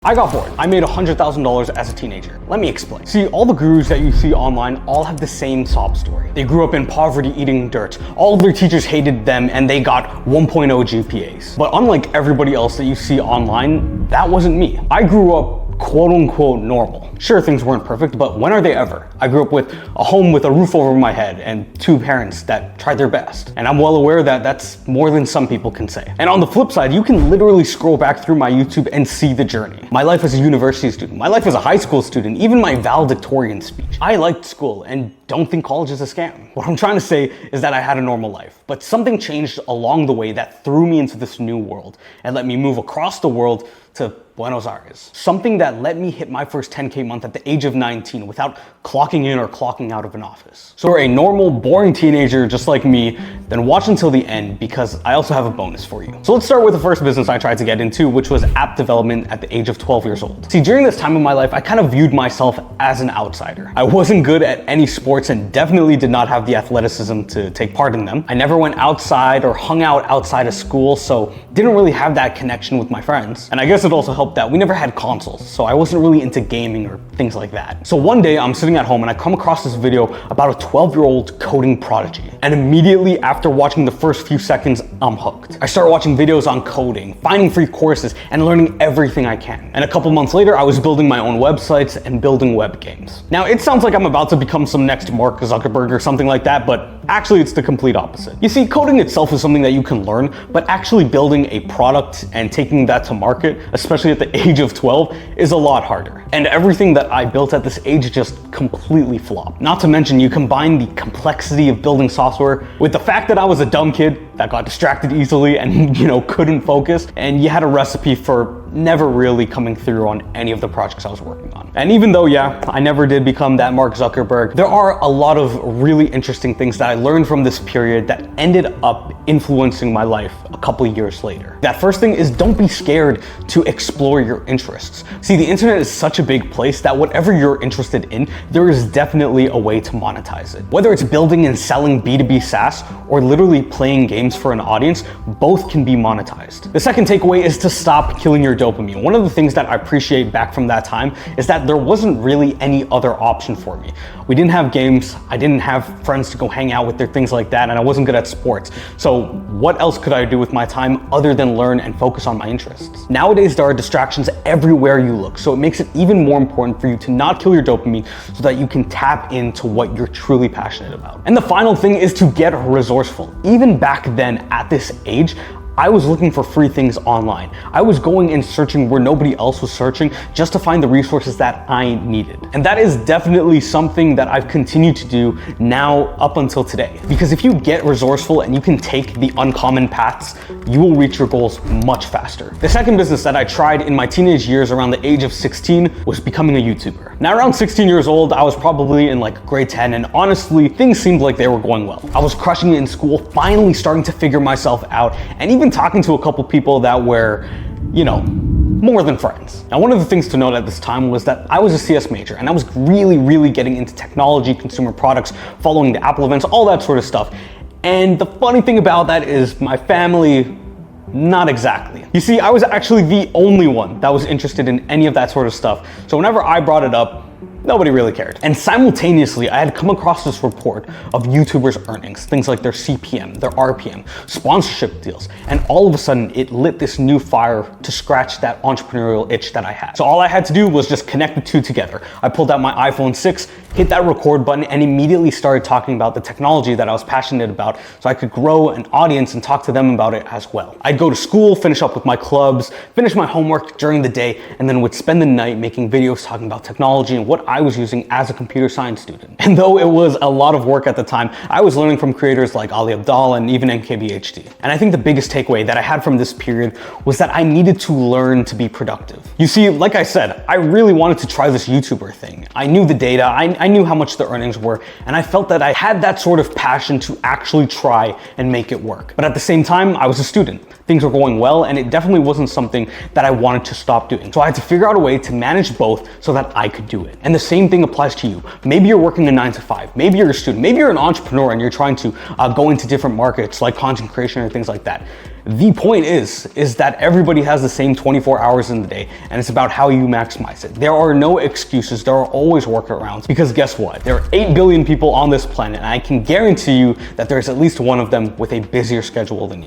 I got bored. I made $100,000 as a teenager. Let me explain. See, all the gurus that you see online all have the same sob story. They grew up in poverty eating dirt. All of their teachers hated them and they got 1.0 GPAs. But unlike everybody else that you see online, that wasn't me. I grew up quote unquote normal. Sure, things weren't perfect, but when are they ever? I grew up with a home with a roof over my head and two parents that tried their best. And I'm well aware that that's more than some people can say. And on the flip side, you can literally scroll back through my YouTube and see the journey. My life as a university student, my life as a high school student, even my valedictorian speech. I liked school and don't think college is a scam. What I'm trying to say is that I had a normal life, but something changed along the way that threw me into this new world and let me move across the world to Buenos Aires. Something that let me hit my first 10K month at the age of 19 without clocking in or clocking out of an office. So for a normal, boring teenager just like me, then watch until the end because I also have a bonus for you. So let's start with the first business I tried to get into, which was app development at the age of 12 years old. See, during this time of my life, I kind of viewed myself as an outsider. I wasn't good at any sports and definitely did not have the athleticism to take part in them. I never went outside or hung out outside of school, so didn't really have that connection with my friends. And I guess it also helped that we never had consoles, so I wasn't really into gaming or things like that. So one day I'm sitting at home and I come across this video about a 12-year-old coding prodigy. And immediately after watching the first few seconds, I'm hooked. I start watching videos on coding, finding free courses, and learning everything I can. And a couple months later, I was building my own websites and building web games. Now, it sounds like I'm about to become some next Mark Zuckerberg or something like that, but actually it's the complete opposite. You see, coding itself is something that you can learn, but actually building a product and taking that to market, especially at the age of 12, is a lot harder. And everything that I built at this age just completely flopped. Not to mention, you combine the complexity of building software with the fact that I was a dumb kid that got distracted easily and, couldn't focus, and you had a recipe for never really coming through on any of the projects I was working on. And even though, yeah, I never did become that Mark Zuckerberg, there are a lot of really interesting things that I learned from this period that ended up influencing my life a couple of years later. That first thing is, don't be scared to explore your interests. See, the internet is such a big place that whatever you're interested in, there is definitely a way to monetize it. Whether it's building and selling B2B SaaS or literally playing games for an audience, both can be monetized. The second takeaway is to stop killing your dopamine. One of the things that I appreciate back from that time is that there wasn't really any other option for me. We didn't have games, I didn't have friends to go hang out with or things like that, and I wasn't good at sports. So what else could I do with my time other than learn and focus on my interests? Nowadays, there are distractions everywhere you look, so it makes it even more important for you to not kill your dopamine so that you can tap into what you're truly passionate about. And the final thing is to get resourceful. Even back then, at this age, I was looking for free things online. I was going and searching where nobody else was searching just to find the resources that I needed. And that is definitely something that I've continued to do now up until today. Because if you get resourceful and you can take the uncommon paths, you will reach your goals much faster. The second business that I tried in my teenage years around the age of 16 was becoming a YouTuber. Now, around 16 years old, I was probably in like grade 10, and honestly, things seemed like they were going well. I was crushing it in school, finally starting to figure myself out, and even talking to a couple people that were, more than friends. Now, one of the things to note at this time was that I was a CS major and I was really getting into technology, consumer products, following the Apple events, all that sort of stuff. And the funny thing about that is my family, not exactly. You see, I was actually the only one that was interested in any of that sort of stuff. So whenever I brought it up, nobody really cared. And simultaneously, I had come across this report of YouTubers' earnings, things like their CPM, their RPM, sponsorship deals, and all of a sudden it lit this new fire to scratch that entrepreneurial itch that I had. So all I had to do was just connect the two together. I pulled out my iPhone 6, hit that record button, and immediately started talking about the technology that I was passionate about so I could grow an audience and talk to them about it as well. I'd go to school, finish up with my clubs, finish my homework during the day, and then would spend the night making videos talking about technology and what I was using as a computer science student. And though it was a lot of work at the time, I was learning from creators like Ali Abdaal and even NKBHD. And I think the biggest takeaway that I had from this period was that I needed to learn to be productive. You see, like I said, I really wanted to try this YouTuber thing. I knew the data, I knew how much the earnings were, and I felt that I had that sort of passion to actually try and make it work. But at the same time, I was a student. Things were going well, and it definitely wasn't something that I wanted to stop doing. So I had to figure out a way to manage both so that I could do it. And the the same thing applies to you. Maybe you're working a 9 to 5. Maybe you're a student. Maybe you're an entrepreneur and you're trying to go into different markets like content creation or things like that. The point is that everybody has the same 24 hours in the day, and it's about how you maximize it. There are no excuses. There are always workarounds, because guess what? There are 8 billion people on this planet, and I can guarantee you that there's at least one of them with a busier schedule than you.